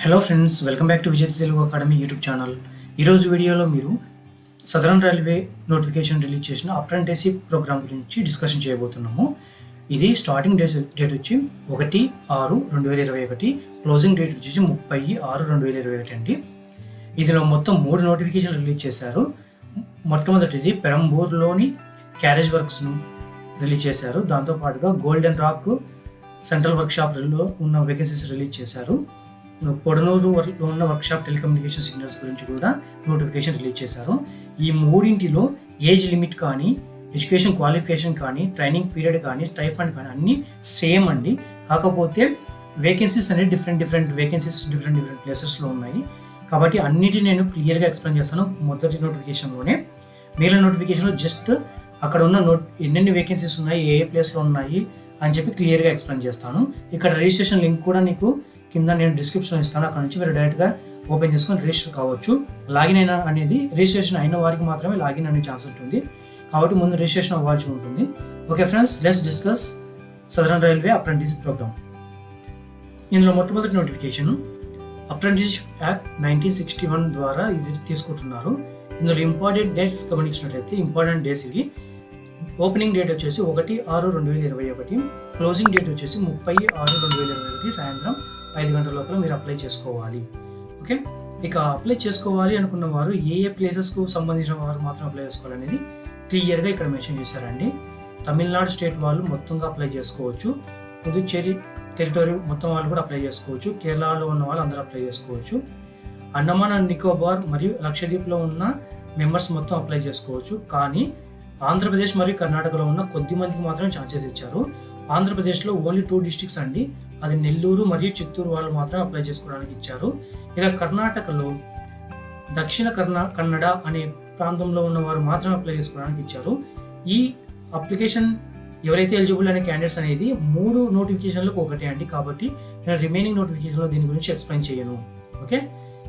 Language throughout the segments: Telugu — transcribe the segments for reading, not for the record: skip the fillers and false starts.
Hello friends, welcome back to Vijay Telugu academy YouTube channel. ఈరోజు వీడియోలో మీరు సదరన్ రైల్వే నోటిఫికేషన్ రిలీజ్ చేసిన అప్రెంటిస్షిప్ ప్రోగ్రామ్ గురించి డిస్కషన్ చేయబోతున్నాము. ఇది స్టార్టింగ్ డేట్ వచ్చి 1/6/2021, క్లోజింగ్ డేట్ వచ్చేసి 30/6/2021 అండి. ఇదిలో మొత్తం 3 నోటిఫికేషన్ రిలీజ్ చేశారు. మొట్టమొదటిది పెరంబూర్లోని క్యారేజ్ వర్క్స్ను రిలీజ్ చేశారు. దాంతోపాటుగా గోల్డెన్ రాక్ సెంట్రల్ వర్క్షాప్లో ఉన్న వేకెన్సీస్ రిలీజ్ చేశారు. పొడనూరులో ఉన్న వర్క్షాప్ టెలికమ్యూనికేషన్ సిగ్నల్స్ గురించి కూడా నోటిఫికేషన్ రిలీజ్ చేశారు. ఈ మూడింటిలో ఏజ్ లిమిట్ కానీ, ఎడ్యుకేషన్ క్వాలిఫికేషన్ కానీ, ట్రైనింగ్ పీరియడ్ కానీ, స్టైఫండ్ కానీ అన్నీ సేమ్ అండి. కాకపోతే వేకెన్సీస్ అనేది డిఫరెంట్ వేకెన్సీస్ డిఫరెంట్ ప్లేసెస్లో ఉన్నాయి. కాబట్టి అన్నిటిని నేను క్లియర్గా ఎక్స్ప్లెయిన్ చేస్తాను మొదటి నోటిఫికేషన్లోనే. మిగిలిన నోటిఫికేషన్లో జస్ట్ అక్కడ ఉన్న ఎన్నెన్ని వేకెన్సీస్ ఉన్నాయి, ఏ ప్లేస్లో ఉన్నాయి అని చెప్పి క్లియర్గా ఎక్స్ప్లెయిన్ చేస్తాను. ఇక్కడ రిజిస్ట్రేషన్ లింక్ కూడా నీకు కింద నేను డిస్క్రిప్షన్ ఇస్తాను. అక్కడ నుంచి మీరు డైరెక్ట్గా ఓపెన్ చేసుకొని రిజిస్టర్ కావచ్చు. లాగిన్ అయిన అనేది రిజిస్ట్రేషన్ అయిన వారికి మాత్రమే లాగిన్ అనే ఛాన్స్ ఉంటుంది. కాబట్టి ముందు రిజిస్ట్రేషన్ అవ్వాల్సి ఉంటుంది. Okay friends, let's discuss Southern Railway apprenticeship programme. ఇందులో మొట్టమొదటి నోటిఫికేషన్ అప్రెంటిస్షిప్ యాక్ట్ 1961 ద్వారా ఇది తీసుకుంటున్నారు. ఇందులో ఇంపార్టెంట్ డేట్స్ గమనించినట్లయితే ఇంపార్టెంట్ డేస్ ఇవి. ఓపెనింగ్ డేట్ వచ్చేసి 1/6/2021, క్లోజింగ్ డేట్ వచ్చేసి 30/6/2021 సాయంత్రం 5 గంటల లోపల మీరు అప్లై చేసుకోవాలి. ఓకే, ఇక అప్లై చేసుకోవాలి అనుకున్న వారు ఏ ప్లేసెస్కు సంబంధించిన వారు మాత్రం అప్లై చేసుకోవాలనేది క్లియర్గా ఇక్కడ మెన్షన్ చేశారండి. తమిళనాడు స్టేట్ వాళ్ళు మొత్తంగా అప్లై చేసుకోవచ్చు. పుదుచ్చేరి టెరిటరీ మొత్తం వాళ్ళు కూడా అప్లై చేసుకోవచ్చు. కేరళలో ఉన్న వాళ్ళు అందరూ అప్లై చేసుకోవచ్చు. అండమాన్ అండ్ నికోబార్ మరియు లక్షద్వీప్లో ఉన్న మెంబర్స్ మొత్తం అప్లై చేసుకోవచ్చు. కానీ ఆంధ్రప్రదేశ్ మరియు కర్ణాటకలో ఉన్న కొద్ది మందికి మాత్రమే ఛాన్సెస్ ఇచ్చారు. ఆంధ్రప్రదేశ్లో ఓన్లీ 2 డిస్ట్రిక్ట్స్ అండి, అది నెల్లూరు మరియు చిత్తూరు వాళ్ళు మాత్రమే అప్లై చేసుకోవడానికి ఇచ్చారు. ఇక కర్ణాటకలో దక్షిణ కన్నడ అనే ప్రాంతంలో ఉన్న వారు మాత్రమే అప్లై చేసుకోవడానికి ఇచ్చారు. ఈ అప్లికేషన్ ఎవరైతే ఎలిజిబుల్ అనే క్యాండిడేట్స్ అనేది 3 నోటిఫికేషన్లకు ఒకటే అండి. కాబట్టి నేను రిమైనింగ్ నోటిఫికేషన్లో దీని గురించి ఎక్స్ప్లెయిన్ చేయను. ఓకే,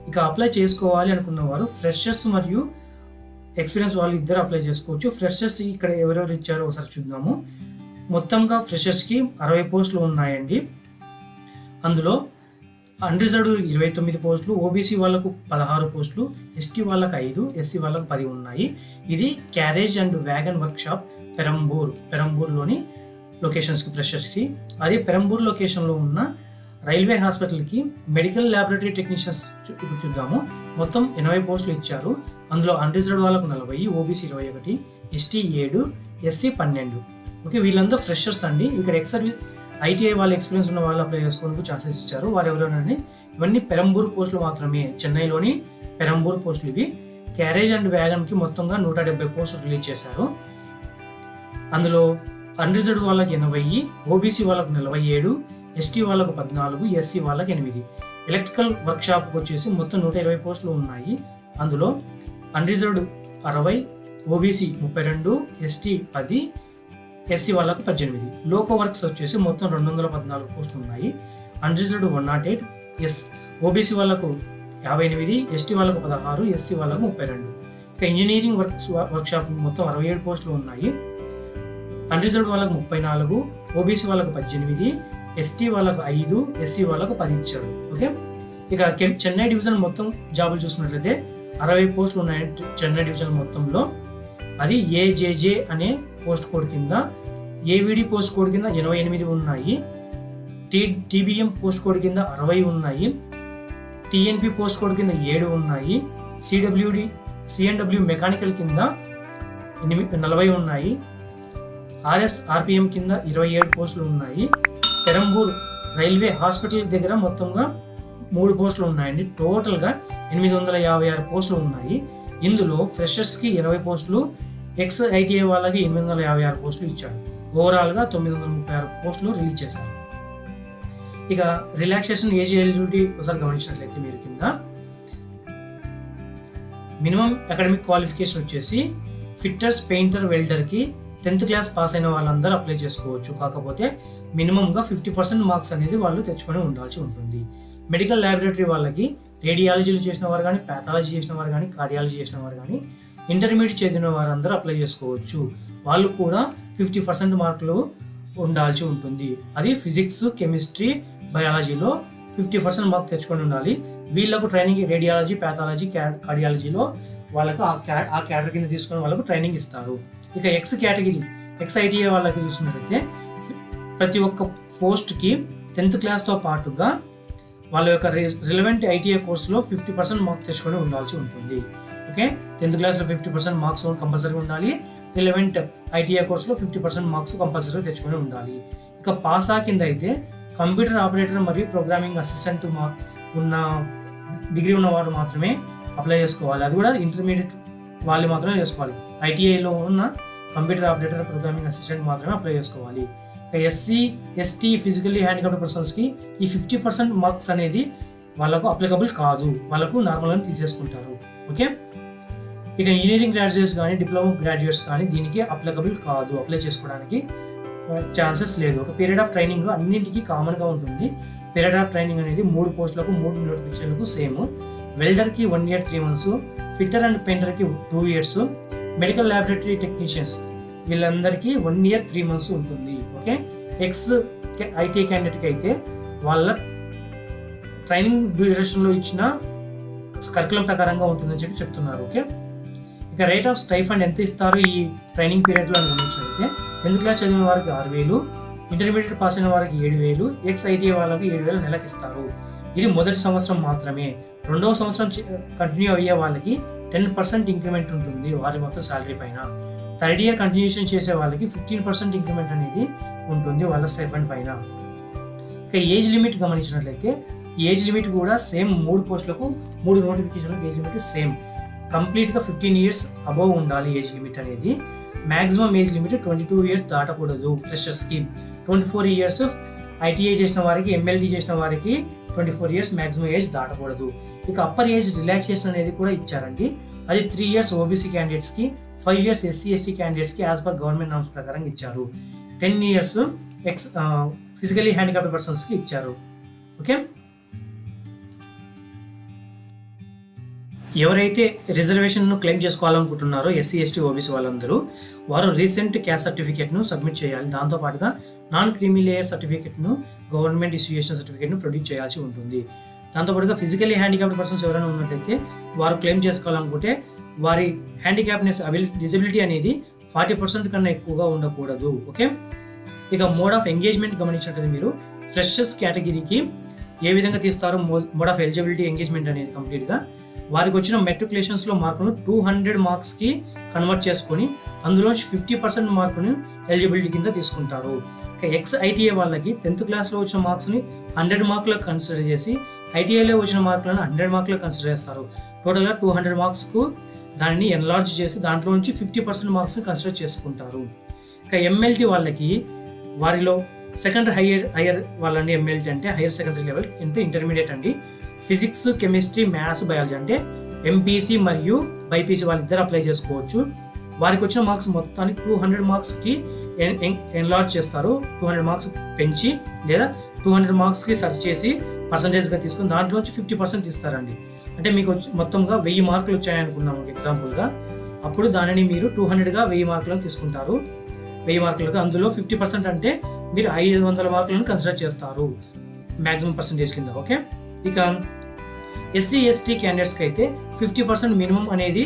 ఇక అప్లై చేసుకోవాలి అనుకున్న వారు ఫ్రెషర్స్ మరియు ఎక్స్పీరియన్స్ వాళ్ళు ఇద్దరు అప్లై చేసుకోవచ్చు. ఫ్రెషర్స్ ఇక్కడ ఎవరెవరు ఇచ్చారో ఒకసారి చూద్దాము. మొత్తంగా ఫ్రెషర్స్కి 60 పోస్టులు ఉన్నాయండి. అందులో అన్రిజర్వ్డ్ 29 పోస్టులు, ఓబీసీ వాళ్ళకు 16 పోస్టులు, ఎస్టీ వాళ్ళకు 5, ఎస్సీ వాళ్ళకు 10 ఉన్నాయి. ఇది క్యారేజ్ అండ్ వ్యాగన్ వర్క్షాప్ పెరంబూర్లోని లొకేషన్స్కి ఫ్రెషర్స్కి. అదే పెరంబూర్ లొకేషన్లో ఉన్న రైల్వే హాస్పిటల్కి మెడికల్ ల్యాబొరేటరీ టెక్నీషియన్స్ ఇప్పుడు చూద్దాము. మొత్తం 80 పోస్టులు ఇచ్చారు. అందులో అన్రిజర్వ్డ్ వాళ్ళకు 40, ఓబీసీ 21, ఎస్టీ 7, ఎస్సీ 12. ఓకే, వీళ్ళంతా ఫ్రెషర్స్ అండి. ఇక్కడ ఐటీఐ వాళ్ళ ఎక్స్పీరియన్స్ ఉన్న వాళ్ళు అప్లై చేసుకోవడానికి ఛాన్సెస్ ఇచ్చారు. వారు ఎవరైనా ఇవన్నీ పెరంబూర్ పోస్టులు మాత్రమే, చెన్నైలోని పెరంబూర్ పోస్టులు ఇవి. క్యారేజ్ అండ్ వ్యాగన్కి మొత్తంగా 170 పోస్టులు రిలీజ్ చేశారు. అందులో అన్రిజర్వ్డ్ వాళ్ళకి 80, ఓబీసీ వాళ్ళకు 47, ఎస్టీ వాళ్ళకు 14, ఎస్సీ వాళ్ళకి 8. ఎలక్ట్రికల్ వర్క్షాప్కి వచ్చేసి మొత్తం 120 పోస్టులు ఉన్నాయి. అందులో అన్రిజర్వ్డ్ 60, ఓబీసీ 32, ఎస్టీ 10, ఎస్సీ వాళ్ళకు 18. లోకో వర్క్స్ వచ్చేసి మొత్తం 214 పోస్టులు ఉన్నాయి. అన్రిజర్వ్డ్ 108, ఓబీసీ వాళ్ళకు 58, ఎస్టీ వాళ్ళకు 16, ఎస్సీ వాళ్ళకు 32. ఇక ఇంజనీరింగ్ వర్క్షాప్ మొత్తం 67 పోస్టులు ఉన్నాయి. అన్రిజర్వ్డ్ వాళ్ళకు 34, ఓబీసీ వాళ్ళకు 18, ఎస్టీ వాళ్ళకు 5, ఎస్సీ వాళ్ళకు 10 ఇచ్చారు. ఓకే, ఇక చెన్నై డివిజన్ మొత్తం జాబులు చూసినట్లయితే 60 పోస్టులు ఉన్నాయి చెన్నై డివిజన్ మొత్తంలో. అది ఏజేజే అనే పోస్ట్ కోడ్ కింద, ఏవిడి పోస్ట్ కోడ్ కింద 88 ఉన్నాయి, టీబీఎం పోస్ట్ కోడ్ కింద 60 ఉన్నాయి, టీఎన్పి పోస్ట్ కోడ్ కింద 7 ఉన్నాయి, సిఎన్డబ్ల్యూ మెకానికల్ కింద 40 ఉన్నాయి, ఆర్ఎస్ఆర్పిఎం కింద 27 పోస్టులు ఉన్నాయి. పెరంబూర్ రైల్వే హాస్పిటల్ దగ్గర మొత్తంగా 3 పోస్టులు ఉన్నాయండి. టోటల్గా 856 పోస్టులు ఉన్నాయి. ఇందులో ఫ్రెషర్స్కి 80 పోస్టులు, ఎక్స్ ఐటీఐ వాళ్ళకి 856 పోస్టులు ఇచ్చాడు. ఓవరాల్గా 936 పోస్టులు రిలీజ్ చేశారు. ఇక రిలాక్సేషన్ ఏజ్ ఎలిజిబిలిటీ ఒకసారి గమనించినట్లయితే మీరు కింద మినిమం అకాడమిక్ క్వాలిఫికేషన్ వచ్చేసి ఫిట్టర్స్, పెయింటర్, వెల్డర్కి 10th క్లాస్ పాస్ అయిన వాళ్ళందరూ అప్లై చేసుకోవచ్చు. కాకపోతే మినిమంగా 50% మార్క్స్ అనేది వాళ్ళు తెచ్చుకొని ఉండాల్సి ఉంటుంది. మెడికల్ ల్యాబొరేటరీ వాళ్ళకి రేడియాలజీలు చేసిన వారు కానీ, ప్యాథాలజీ చేసిన వారు కానీ, కార్డియాలజీ చేసిన వారు కానీ, ఇంటర్మీడియట్ చదివిన వారందరూ అప్లై చేసుకోవచ్చు. వాళ్ళు కూడా 50% మార్కులు ఉండాల్సి ఉంటుంది. అది ఫిజిక్స్, కెమిస్ట్రీ, బయాలజీలో 50% మార్క్ తెచ్చుకొని ఉండాలి. వీళ్ళకు ట్రైనింగ్ రేడియాలజీ, ప్యాథాలజీ, కార్డియాలజీలో వాళ్ళకు ఆ క్యాటర్ కింద తీసుకుని వాళ్ళకు ట్రైనింగ్ ఇస్తారు. ఇక ఎక్స్ కేటగిరీ, ఎక్స్ఐటీఏ వాళ్ళకి చూసినట్లయితే ప్రతి ఒక్క పోస్ట్కి 10th క్లాస్తో పాటుగా వాళ్ళ యొక్క రిలవెంట్ ఐటీఐ కోర్సులో 50% మార్క్స్ తెచ్చుకొని ఉండాల్సి ఉంటుంది. ఓకే, 10th క్లాస్లో 50% మార్క్స్ కంపల్సరీగా ఉండాలి. రిలవెంట్ ఐటీఐ కోర్సులో 50% మార్క్స్ కంపల్సరీగా తెచ్చుకొని ఉండాలి. ఇక పాసా కింద అయితే కంప్యూటర్ ఆపరేటర్ మరియు ప్రోగ్రామింగ్ అసిస్టెంట్ ఉన్న డిగ్రీ ఉన్న వారు మాత్రమే అప్లై చేసుకోవాలి. అది కూడా ఇంటర్మీడియట్ వాళ్ళు మాత్రమే చేసుకోవాలి. ఐటీఐలో ఉన్న కంప్యూటర్ ఆపరేటర్, ప్రోగ్రామింగ్ అసిస్టెంట్ మాత్రమే అప్లై చేసుకోవాలి. ఎస్సీ, ఎస్టీ, ఫిజికల్లీ హ్యాండిక్యాప్డ్ పర్సన్స్కి ఈ 50% మార్క్స్ అనేది వాళ్ళకు అప్లికబుల్ కాదు, వాళ్ళకు నార్మల్గా తీసేసుకుంటారు. ఓకే, ఇక ఇంజనీరింగ్ గ్రాడ్యుయేట్స్ కానీ డిప్లొమా గ్రాడ్యుయేట్స్ కానీ దీనికి అప్లికబుల్ కాదు, అప్లై చేసుకోవడానికి ఛాన్సెస్ లేదు. ఒక పీరియడ్ ఆఫ్ ట్రైనింగ్ అన్నింటికి కామన్గా ఉంటుంది. పీరియడ్ ఆఫ్ ట్రైనింగ్ అనేది 3 పోస్టులకు 3 నోటిఫికేషన్లకు సేమ్. వెల్డర్కి 1 year 3 months, ఫిట్టర్ అండ్ పెయింటర్కి 2 years, మెడికల్ ల్యాబొరేటరీ టెక్నీషియన్స్ వీళ్ళందరికీ 1 year 3 months ఉంటుంది. ఓకే, ఎక్స్ ఐటీ క్యాండిడేట్కి అయితే వాళ్ళ ట్రైనింగ్ డ్యూరేషన్లో ఇచ్చిన కరికులం ప్రకారంగా ఉంటుందని చెప్తున్నారు. ఓకే, ఇక రేట్ ఆఫ్ స్టైఫండ్ ఎంత ఇస్తారు ఈ ట్రైనింగ్ పీరియడ్లో అని గమనించినట్లయితే 10th క్లాస్ చదివిన వారికి 6,000, ఇంటర్మీడియట్ పాస్ అయిన వారికి 7,000, ఎక్స్ ఐటీఐ వాళ్ళకి 7,000 నెలకు ఇస్తారు. ఇది మొదటి సంవత్సరం మాత్రమే. 2వ సంవత్సరం కంటిన్యూ అయ్యే వాళ్ళకి 10% ఇంక్రిమెంట్ ఉంటుంది వారి మొత్తం శాలరీ పైన. 3rd year కంటిన్యూషన్ చేసే వాళ్ళకి 15% ఇంక్రిమెంట్ అనేది ఉంటుంది వాళ్ళ స్టైఫండ్ పైన. ఇక ఏజ్ లిమిట్ గమనించినట్లయితే ఏజ్ లిమిట్ కూడా సేమ్ 3 పోస్టులకు 3 నోటిఫికేషన్లకు ఏజ్ లిమిట్ సేమ్. కంప్లీట్గా 15 years అబవ్ ఉండాలి ఏజ్ లిమిట్ అనేది. Maximum age limit 22 years దాటకూడదు ఫ్రెషర్స్కి. 24 years ITI చేసిన వారికి, ఎంఎల్డి చేసిన వారికి 24 years మ్యాక్సిమం ఏజ్ దాటకూడదు. ఇక అప్పర్ ఏజ్ రిలాక్సేషన్ అనేది కూడా ఇచ్చారండి. అది 3 years ఓబీసీ క్యాండిడేట్స్కి, 5 years ఎస్సీ ఎస్టీ క్యాండిడేట్స్కి యాజ్ పర్ గవర్నమెంట్ నామ్స్ ప్రకారం ఇచ్చారు. 10 years ఫిజికల్లీ హ్యాండిక్యాప్డ్ పర్సన్స్కి ఇచ్చారు. ఓకే, ఎవరైతే రిజర్వేషన్ను క్లెయిమ్ చేసుకోవాలనుకుంటున్నారో ఎస్సీ ఎస్టీ ఓబీసీ వాళ్ళందరూ వారు రీసెంట్ క్యాస్ట్ సర్టిఫికేట్ను సబ్మిట్ చేయాలి. దాంతోపాటుగా నాన్ క్రీమీ లేయర్ సర్టిఫికేట్ను, గవర్నమెంట్ ఇన్స్టిట్యూషన్ సర్టిఫికేట్ను ప్రొడ్యూస్ చేయాల్సి ఉంటుంది. దాంతోపాటుగా ఫిజికల్లీ హ్యాండిక్యాప్డ్ పర్సన్స్ ఎవరైనా ఉన్నట్లయితే వారు క్లెయిమ్ చేసుకోవాలనుకుంటే వారి హ్యాండిక్యాప్నెస్ డిజబిలిటీ అనేది 40% కన్నా ఎక్కువగా ఉండకూడదు. ఓకే, ఇక మోడ్ ఆఫ్ ఎంగేజ్మెంట్ గమనించినట్లయితే మీరు ఫ్రెషర్స్ కేటగిరీకి ఏ విధంగా తీస్తారో మోడ్ ఆఫ్ ఎలిజిబిలిటీ ఎంగేజ్మెంట్ అనేది కంప్లీట్గా వారికి వచ్చిన మెట్రికులేషన్స్లో మార్కును 200 మార్క్స్కి కన్వర్ట్ చేసుకొని అందులో 50% మార్కును ఎలిజిబిలిటీ కింద తీసుకుంటారు. ఇక ఎక్స్ ఐటీఐ వాళ్ళకి 10th క్లాస్లో వచ్చిన మార్క్స్ని 100 మార్కులకు కన్సిడర్ చేసి ఐటీఐలో వచ్చిన మార్కులను 100 మార్కులకు కన్సిడర్ చేస్తారు. టోటల్గా 200 మార్క్స్కు దానిని ఎన్లార్జ్ చేసి దాంట్లో నుంచి 50% మార్క్స్ని కన్సిడర్ చేసుకుంటారు. ఇక ఎంఎల్టీ వాళ్ళకి వారిలో సెకండరీ హైయర్ వాళ్ళండి. ఎంఎల్టీ అంటే హైయర్ సెకండరీ లెవెల్, అంటే ఇంటర్మీడియట్ అండి. ఫిజిక్స్, కెమిస్ట్రీ, మ్యాథ్స్, బయాలజీ అంటే ఎంపీసీ మరియు బైపీసీ వాళ్ళిద్దరు అప్లై చేసుకోవచ్చు. వారికి వచ్చిన మార్క్స్ మొత్తానికి 200 మార్క్స్కి ఎన్లార్జ్ చేస్తారు. 200 మార్క్స్ పెంచి లేదా 200 మార్క్స్కి సర్చ్ చేసి పర్సంటేజ్గా తీసుకుని దాంట్లోంచి 50% ఇస్తారండి. అంటే మీకు మొత్తంగా 1000 మార్కులు వచ్చాయనుకున్నాము ఎగ్జాంపుల్గా. అప్పుడు దానిని మీరు 200గా 1000 మార్కులను తీసుకుంటారు. 1000 మార్కులకు అందులో 50% అంటే మీరు 500 మార్కులను కన్సిడర్ చేస్తారు మ్యాక్సిమం పర్సంటేజ్ కింద. ఓకే, ఇక ఎస్సీ ఎస్టీ క్యాండిడేట్స్కి అయితే 50% మినిమం అనేది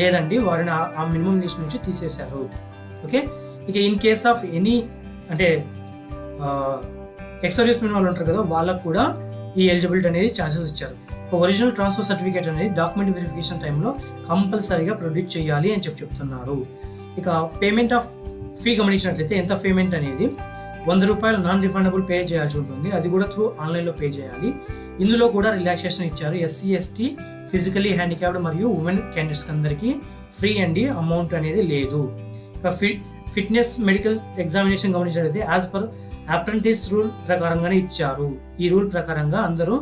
లేదండి, వారిని ఆ మినిమం లిస్ట్ నుంచి తీసేశారు. ఓకే, ఇక ఇన్ కేస్ ఆఫ్ ఎనీ అంటే ఎక్స్ సర్వీస్ మెన్ వాళ్ళు ఉంటారు కదా, వాళ్ళకు కూడా ఈ ఎలిజిబిలిటీ అనేది ఛాన్సెస్ ఇచ్చారు. ఒరిజినల్ ట్రాన్స్ఫర్ సర్టిఫికేట్ అనేది డాక్యుమెంట్ వెరిఫికేషన్ టైంలో కంపల్సరీగా ప్రొడ్యూస్ చేయాలి అని చెప్తున్నారు. ఇక పేమెంట్ ఆఫ్ ఫీ గమనించినట్లయితే ఎంత పేమెంట్ అనేది 100 రూపాయలు నాన్ రిఫండబుల్ పే చేయాల్సి ఉంటుంది. అది కూడా త్రూ ఆన్లైన్లో పే చేయాలి. ఇందులో కూడా రిలాక్సేషన్ ఇచ్చారు. ఎస్సీ ఎస్టీ ఫిజికలీ హ్యాండిక్యాప్డ్ మరియు ఉమెన్ క్యాండిడేట్స్ అందరికీ ఫ్రీ అండి, అమౌంట్ అనేది లేదు. ఇక ఫిట్నెస్ మెడికల్ ఎగ్జామినేషన్ గమనించినట్లయితే యాజ్ పర్ అప్రెంటిస్ రూల్ ప్రకారంగానే ఇచ్చారు. ఈ రూల్ ప్రకారంగా అందరూ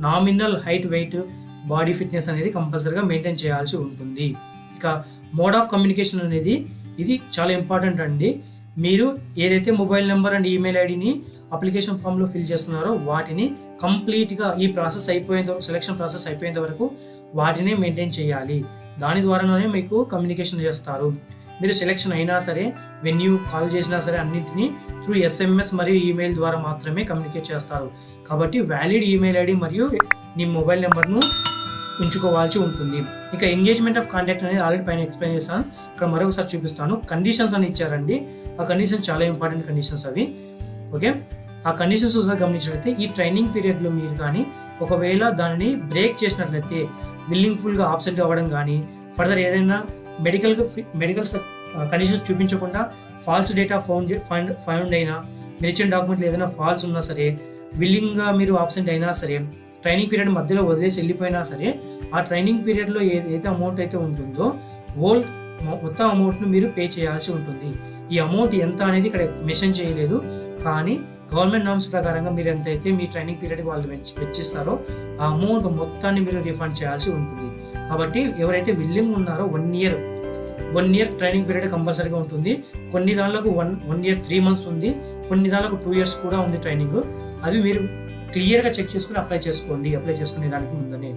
nominal height, weight, body fitness అనేది కంపల్సరీగా మెయింటైన్ చేయాల్సి ఉంటుంది. ఇక మోడ్ ఆఫ్ కమ్యూనికేషన్ అనేది ఇది చాలా ఇంపార్టెంట్ అండి. మీరు ఏదైతే మొబైల్ నెంబర్ అండ్ ఈమెయిల్ ఐడిని అప్లికేషన్ ఫామ్లో ఫిల్ చేస్తున్నారో వాటిని కంప్లీట్గా ఈ ప్రాసెస్ అయిపోయేంత వరకు, సెలక్షన్ ప్రాసెస్ అయిపోయేంత వరకు వాటిని మెయింటైన్ చేయాలి. దాని ద్వారానే మీకు కమ్యూనికేషన్ చేస్తారు. మీరు సెలెక్షన్ అయినా సరే, వెన్యూ కాల్ చేసినా సరే అన్నింటినీ త్రూ SMS మరియు ఈమెయిల్ ద్వారా మాత్రమే కమ్యూనికేట్ చేస్తారు. కాబట్టి వ్యాలిడ్ ఈమెయిల్ ఐడి మరియు నీ మొబైల్ నెంబర్ను ఉంచుకోవాల్సి ఉంటుంది. ఇక ఎంగేజ్మెంట్ ఆఫ్ కాంటాక్ట్ అనేది ఆల్రెడీ పైన ఎక్స్ప్లెయిన్ చేస్తాను. ఇక్కడ మరొకసారి చూపిస్తాను. కండిషన్స్ అని ఇచ్చారండి. ఆ కండిషన్స్ చాలా ఇంపార్టెంట్ కండిషన్స్ అవి. ఓకే, ఆ కండిషన్స్ ఒకసారి గమనించినట్లయితే ఈ ట్రైనింగ్ పీరియడ్లో మీరు కానీ ఒకవేళ దానిని బ్రేక్ చేసినట్లయితే విల్లింగ్ఫుల్గా ఆబ్సెంట్ అవ్వడం కానీ, ఫర్దర్ ఏదైనా మెడికల్ కండిషన్స్ చూపించకుండా ఫాల్స్ డేటా ఫౌండ్ అయినా, మీరు ఇచ్చిన డాక్యుమెంట్లు ఏదైనా ఫాల్స్ ఉన్నా సరే, విల్లింగ్గా మీరు ఆబ్సెంట్ అయినా సరే, ట్రైనింగ్ పీరియడ్ మధ్యలో వదిలేసి వెళ్ళిపోయినా సరే, ఆ ట్రైనింగ్ పీరియడ్లో ఏదైతే అమౌంట్ అయితే ఉంటుందో మొత్తం అమౌంట్ను మీరు పే చేయాల్సి ఉంటుంది. ఈ అమౌంట్ ఎంత అనేది ఇక్కడ మెన్షన్ చేయలేదు, కానీ గవర్నమెంట్ నామ్స్ ప్రకారంగా మీరు ఎంతైతే మీ ట్రైనింగ్ పీరియడ్ వాళ్ళు వెచ్చిస్తారో ఆ అమౌంట్ మొత్తాన్ని మీరు రిఫండ్ చేయాల్సి ఉంటుంది. కాబట్టి ఎవరైతే విల్లింగ్ ఉన్నారో 1 ఇయర్ ట్రైనింగ్ పీరియడ్ కంపల్సరీగా ఉంటుంది. కొన్ని దానిలకు 1 ఇయర్ 3 months ఉంది, కొన్ని దానిలకు 2 years కూడా ఉంది ట్రైనింగ్. అవి మీరు క్లియర్గా చెక్ చేసుకుని అప్లై చేసుకునే దానికి ముందనే.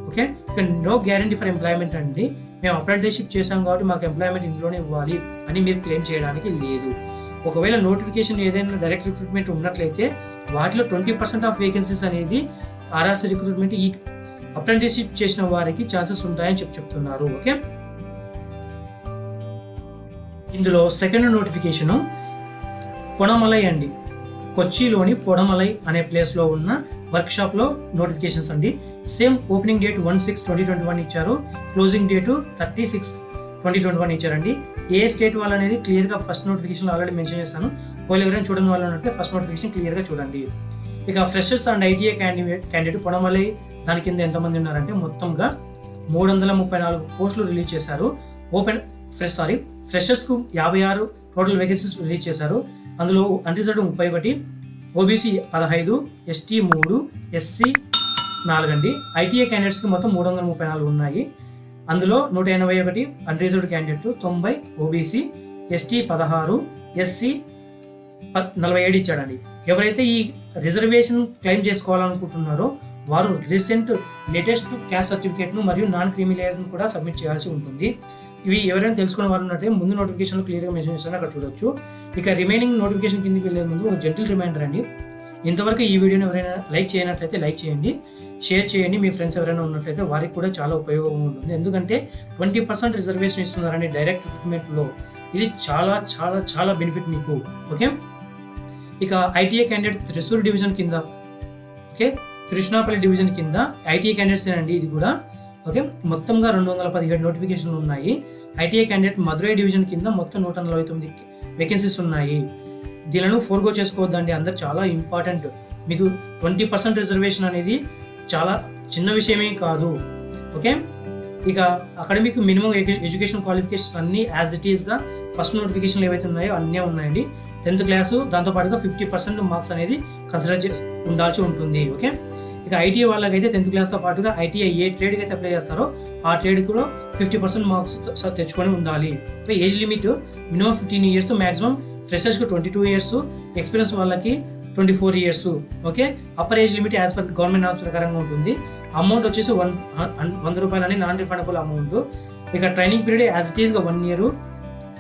ఓకే, ఇక నో గ్యారంటీ ఫర్ ఎంప్లాయ్మెంట్ అండి. మేము అప్రెంటిస్షిప్ చేసాం కాబట్టి మాకు ఎంప్లాయ్మెంట్ ఇందులోనే ఇవ్వాలి అని మీరు క్లెయిమ్ చేయడానికి లేదు. ఒకవేళ నోటిఫికేషన్ ఏదైనా డైరెక్ట్ రిక్రూట్మెంట్ ఉన్నట్లయితే వాటిలో 20% ఆఫ్ వేకెన్సీస్ అనేది ఆర్ఆర్సీ రిక్రూట్మెంట్ ఈ అప్రెంటిస్షిప్ చేసిన వారికి ఛాన్సెస్ ఉంటాయని చెప్తున్నారు. ఓకే, ఇందులో సెకండ్ నోటిఫికేషను పొడమలై అండి. కొచ్చిలోని పొడమలై అనే ప్లేస్లో ఉన్న వర్క్షాప్లో నోటిఫికేషన్స్ అండి. సేమ్ ఓపెనింగ్ డేట్ 1/6/2021 ఇచ్చారు, క్లోజింగ్ డేటు 30/6/2021 ఇచ్చారండి. ఏ స్టేట్ వాళ్ళు అనేది క్లియర్గా ఫస్ట్ నోటిఫికేషన్ ఆల్రెడీ మెన్షన్ చేస్తాను. వాళ్ళు ఎవరైనా చూడని వాళ్ళు ఉన్నట్లయితే ఫస్ట్ నోటిఫికేషన్ క్లియర్గా చూడండి. ఇక ఫ్రెషర్స్ అండ్ ఐటీఐ క్యాండిడేట్ పొడమలై దాని కింద ఎంతమంది ఉన్నారంటే మొత్తంగా 334 పోస్టులు రిలీజ్ చేశారు. ఫ్రెషర్స్కు 56 టోటల్ వేకెన్సీస్ రిలీజ్ చేశారు. అందులో అన్రిజర్వ్డ్ 31, ఓబీసీ 15, ఎస్టీ 3, ఎస్సీ 4 అండి. ఐటీఐ క్యాండిడేట్స్కి మొత్తం 334 ఉన్నాయి. అందులో 181 unreserved candidate, 90 OBC, ST 16, SC 47 ఇచ్చాడండి. ఎవరైతే ఈ రిజర్వేషన్ క్లెయిమ్ చేసుకోవాలనుకుంటున్నారో వారు లేటెస్ట్ క్యాస్ట్ సర్టిఫికేట్ను మరియు నాన్ క్రీమీ లేయర్ను కూడా సబ్మిట్ చేయాల్సి ఉంటుంది. ఇవి ఎవరైనా తెలుసుకున్న వారు ఉన్నట్టే ముందు నోటిఫికేషన్లో క్లియర్గా మెన్షన్ చేస్తారో అక్కడ చూడొచ్చు. ఇక రిమైనింగ్ నోటిఫికేషన్ కిందకి వెళ్ళే ముందు ఒక జెంటిల్ రిమైండర్ అండి. ఇంతవరకు ఈ వీడియోని ఎవరైనా లైక్ చేయనట్లయితే లైక్ చేయండి, షేర్ చేయండి. మీ ఫ్రెండ్స్ ఎవరైనా ఉన్నట్లయితే వారికి కూడా చాలా ఉపయోగం ఉంటుంది. ఎందుకంటే 20% రిజర్వేషన్ ఇస్తున్నారండి డైరెక్ట్ రిక్రూట్మెంట్లో. ఇది చాలా చాలా చాలా బెనిఫిట్ మీకు. ఓకే, ఇక ఐటీఐ క్యాండిడేట్ త్రిశూర్ డివిజన్ కింద, ఓకే, తిరుచునాపల్లి డివిజన్ కింద ఐటీఐ క్యాండిడేట్స్ అండి ఇది కూడా. ఓకే, మొత్తంగా 217 నోటిఫికేషన్లు ఉన్నాయి. ఐటీఐ క్యాండిడేట్ మధురై డివిజన్ కింద మొత్తం 149 వేకెన్సీస్ ఉన్నాయి. దీనిని ఫోర్గో చేసుకోవద్దండి, అందరు చాలా ఇంపార్టెంట్. మీకు 20% రిజర్వేషన్ అనేది చాలా చిన్న విషయమే కాదు. ఓకే, ఇక అకాడమిక్ మినిమం ఎడ్యుకేషన్ క్వాలిఫికేషన్ అన్ని యాజ్ ఇట్ ఈస్గా ఫస్ట్ నోటిఫికేషన్లు ఏవైతే ఉన్నాయో అన్నీ ఉన్నాయండి. 10th క్లాసు దాంతోపాటుగా 50% మార్క్స్ అనేది కన్సిడర్ చేసి ఉండాల్సి ఉంటుంది. ఓకే, ఇక ఐటీఐ వాళ్ళకైతే 10th క్లాస్తో పాటుగా ఐటీఐ ఏ ట్రేడ్కి అయితే అప్లై చేస్తారో ఆ ట్రేడ్ కూడా 50% మార్క్స్ తెచ్చుకొని ఉండాలి. Age limit minimum 15 years, maximum ఫ్రెషర్స్కి 22 years, ఎక్స్పీరియన్స్ వాళ్ళకి 24 years. Okay, upper age limit as per government norms ప్రకారంగా ఉంటుంది. అమౌంట్ వచ్చేసి 100 రూపాయలు అని నాన్ రిఫండబుల్ అమౌంట్. ఇక ట్రైనింగ్ పీరియడ్ యాజ్ ఇట్ ఈస్గా 1 year,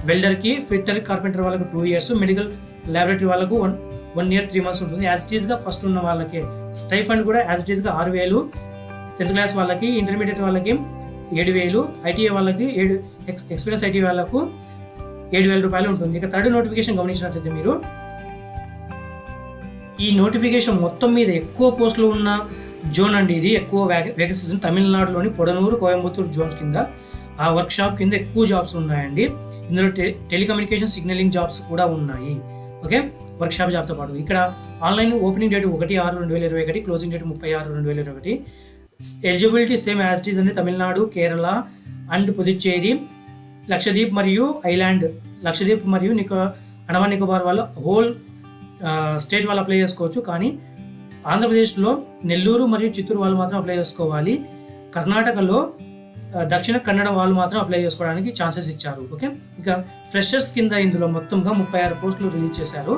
వెల్డర్కి, ఫిట్టర్, కార్పెంటర్ వాళ్ళకు 2 years, మెడికల్ ల్యాబొరేటరీ వాళ్ళకు 1 year 3 months ఉంటుంది. యాజ్ ఇట్ ఈస్గా ఫస్ట్ ఉన్న వాళ్ళకి స్టైఫండ్ కూడా యాజ్ ఇట్ ఈస్గా 6,000, 10th క్లాస్ వాళ్ళకి, ఇంటర్మీడియట్ వాళ్ళకి 7,000, ఐటీఐ వాళ్ళకి ఎక్స్పీరియన్స్ ఐటీఐ వాళ్ళకు 7,000 రూపాయలు ఉంటుంది. ఇక థర్డ్ నోటిఫికేషన్ గమనించినట్లయితే మీరు ఈ నోటిఫికేషన్ మొత్తం మీద ఎక్కువ పోస్టులు ఉన్న జోన్ అండి. ఇది ఎక్కువ వేకెన్సీస్ తమిళనాడులోని పొడనూరు, కోయంబత్తూరు జోన్ కింద ఆ వర్క్షాప్ కింద ఎక్కువ జాబ్స్ ఉన్నాయండి. ఇందులో టెలికమ్యూనికేషన్, సిగ్నలింగ్ జాబ్స్ కూడా ఉన్నాయి. ఓకే, వర్క్షాప్ జాబ్తో పాటు ఇక్కడ online opening date 1/6/2021, closing date 30/6/2021. Eligibility same as it is అండి. తమిళనాడు, కేరళ అండ్ పుదుచ్చేరి, లక్షద్వీప్ మరియు ఐలాండ్, లక్షద్వీప్ మరియు అండమాన్ నికోబార్ వాళ్ళ హోల్ స్టేట్ వాళ్ళు అప్లై చేసుకోవచ్చు. కానీ ఆంధ్రప్రదేశ్లో నెల్లూరు మరియు చిత్తూరు వాళ్ళు మాత్రం అప్లై చేసుకోవాలి. కర్ణాటకలో దక్షిణ కన్నడ వాళ్ళు మాత్రం అప్లై చేసుకోవడానికి ఛాన్సెస్ ఇచ్చారు. ఓకే, ఇక ఫ్రెషర్స్ కింద ఇందులో మొత్తంగా 36 పోస్టులు రిలీజ్ చేశారు.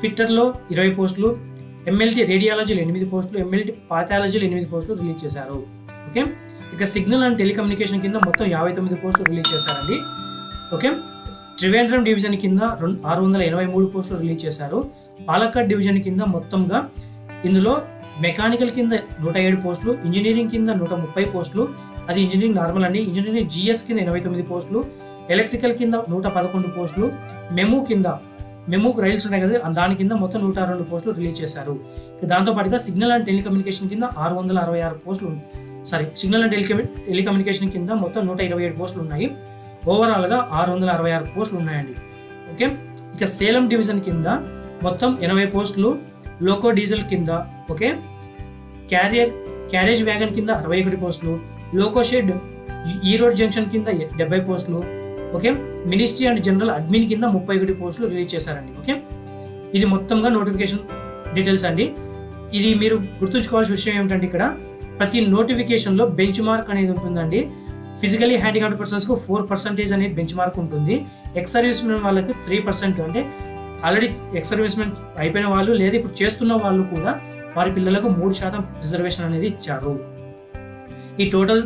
ఫిట్టర్లో 20 పోస్టులు, ఎంఎల్టీ రేడియాలజీలో 8 పోస్టులు, ఎంఎల్టీ పాథాలజీలో 8 పోస్టులు రిలీజ్ చేశారు. ఓకే, ఇక సిగ్నల్ అండ్ టెలికమ్యూనికేషన్ కింద మొత్తం 59 పోస్టులు రిలీజ్ చేశారండి. ఓకే, త్రివేంద్రం డివిజన్ కింద 683 పోస్టులు రిలీజ్ చేశారు. పాలక్కాడ్ డివిజన్ కింద మొత్తంగా ఇందులో మెకానికల్ కింద 107 పోస్టులు, ఇంజనీరింగ్ కింద 130 పోస్టులు, అది ఇంజనీరింగ్ నార్మల్ అండి. ఇంజనీరింగ్ జిఎస్ కింద 89 పోస్టులు, ఎలక్ట్రికల్ కింద 111 పోస్టులు, మెమూ రైల్స్ ఉన్నాయి కదా దాని కింద మొత్తం 102 పోస్టులు రిలీజ్ చేశారు. దాంతో పాటుగా సిగ్నల్ అండ్ టెలికమ్యూనికేషన్ కింద 666 పోస్టులు, సిగ్నల్ అండ్ టెలికమ్యూనికేషన్ కింద మొత్తం 127 పోస్టులు ఉన్నాయి. ఓవరాల్గా 666 పోస్టులు ఉన్నాయండి. ఓకే, ఇక సేలం డివిజన్ కింద మొత్తం 80 పోస్టులు, లోకో డీజిల్ కింద, ఓకే, క్యారేజ్ వ్యాగన్ కింద 61 పోస్టులు, లోకో షెడ్ ఈరోడ్ జంక్షన్ కింద 70 పోస్టులు, okay, ministry and general admin కింద 31 పోస్టులు రిలీజ్ చేశారండి. ఓకే, ఇది మొత్తంగా నోటిఫికేషన్ డీటెయిల్స్ అండి. ఇది మీరు గుర్తుంచుకోవాల్సిన విషయం ఏమిటంటే ఇక్కడ ప్రతి నోటిఫికేషన్లో బెంచ్ మార్క్ అనేది ఉంటుందండి. ఫిజికలీ హ్యాండిక్యాప్డ్ పర్సన్స్కు 4% అనేది బెంచ్ మార్క్ ఉంటుంది. ఎక్స్ సర్వీస్ మెన్ వాళ్ళకి 3%, అంటే ఆల్రెడీ ఎక్స్ సర్వీస్ మెన్ అయిపోయిన వాళ్ళు లేదా ఇప్పుడు చేస్తున్న వాళ్ళు కూడా వారి పిల్లలకు 3% రిజర్వేషన్ అనేది ఇచ్చారు. ఈ total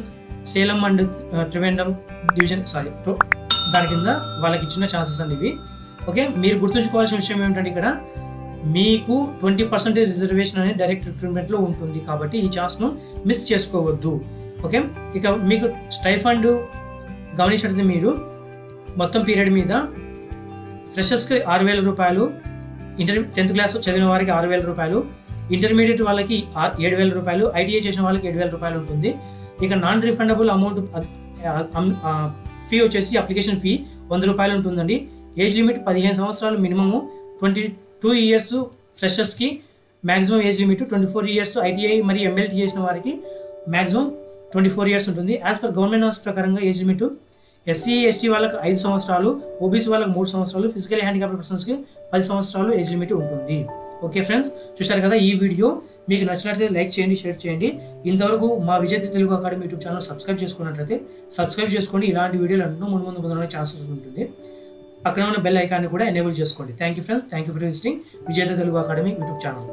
Salem and Trivandrum division దాని కింద వాళ్ళకి ఇచ్చిన ఛాన్సెస్ అండి ఇవి. ఓకే, మీరు గుర్తుంచుకోవాల్సిన విషయం ఏమిటంటే ఇక్కడ మీకు 20% రిజర్వేషన్ అనేది డైరెక్ట్ రిక్రూట్మెంట్లో ఉంటుంది కాబట్టి ఈ ఛాన్స్ను మిస్ చేసుకోవద్దు. ఓకే, ఇక మీకు స్టైఫండ్ గమనించినట్లయితే మీరు మొత్తం పీరియడ్ మీద ఫ్రెషర్స్కి 6,000 రూపాయలు, 10th క్లాస్ చదివిన వారికి 6,000 రూపాయలు, ఇంటర్మీడియట్ వాళ్ళకి 7,000 రూపాయలు, ఐటీఐ చేసిన వాళ్ళకి 7,000 రూపాయలు ఉంటుంది. ఇక నాన్ రిఫండబుల్ అమౌంట్ ఫీ వచ్చేసి అప్లికేషన్ ఫీ 100 రూపాయలు ఉంటుందండి. ఏజ్ లిమిట్ 15 సంవత్సరాలు మినిమము, 22 ఇయర్స్ ఫ్రెషర్స్కి maximum age limit, 24 years ITI మరియు ఎంఎల్టీ చేసిన వారికి మ్యాక్సిమం 24 ఇయర్స్ ఉంటుంది. యాజ్ పర్ గవర్నమెంట్ నామ్స్ ప్రకారంగా ఏజ్ లిమిట్ ఎస్సీ ఎస్టీ వాళ్ళకి 5 సంవత్సరాలు, ఓబీసీ వాళ్ళకి 3 సంవత్సరాలు, ఫిజికల్ హ్యాండిక్యాప్డ్ పర్సన్స్కి 10 సంవత్సరాలు ఏజ్ లిమిట్ ఉంటుంది. ఓకే ఫ్రెండ్స్, చూశారు కదా ఈ వీడియో. మీకు నచ్చినట్లయితే లైక్ చేయండి, షేర్ చేయండి. ఇంతవరకు మా విజేత Telugu academy YouTube channel subscribe చేసుకున్నట్లయితే సబ్స్క్రైబ్ చేసుకోండి. ఇలాంటి వీడియోలు అన్నీ ముందు పొందడానికి ఛాన్సెస్ ఉంటుంది. పక్కన ఉన్న బెల్ ఐకాన్ని కూడా ఎనేబుల్ చేసుకోండి. Thank you friends, thank you for visiting విజేత తెలుగు అకాడమీ యూట్యూబ్ ఛానల్.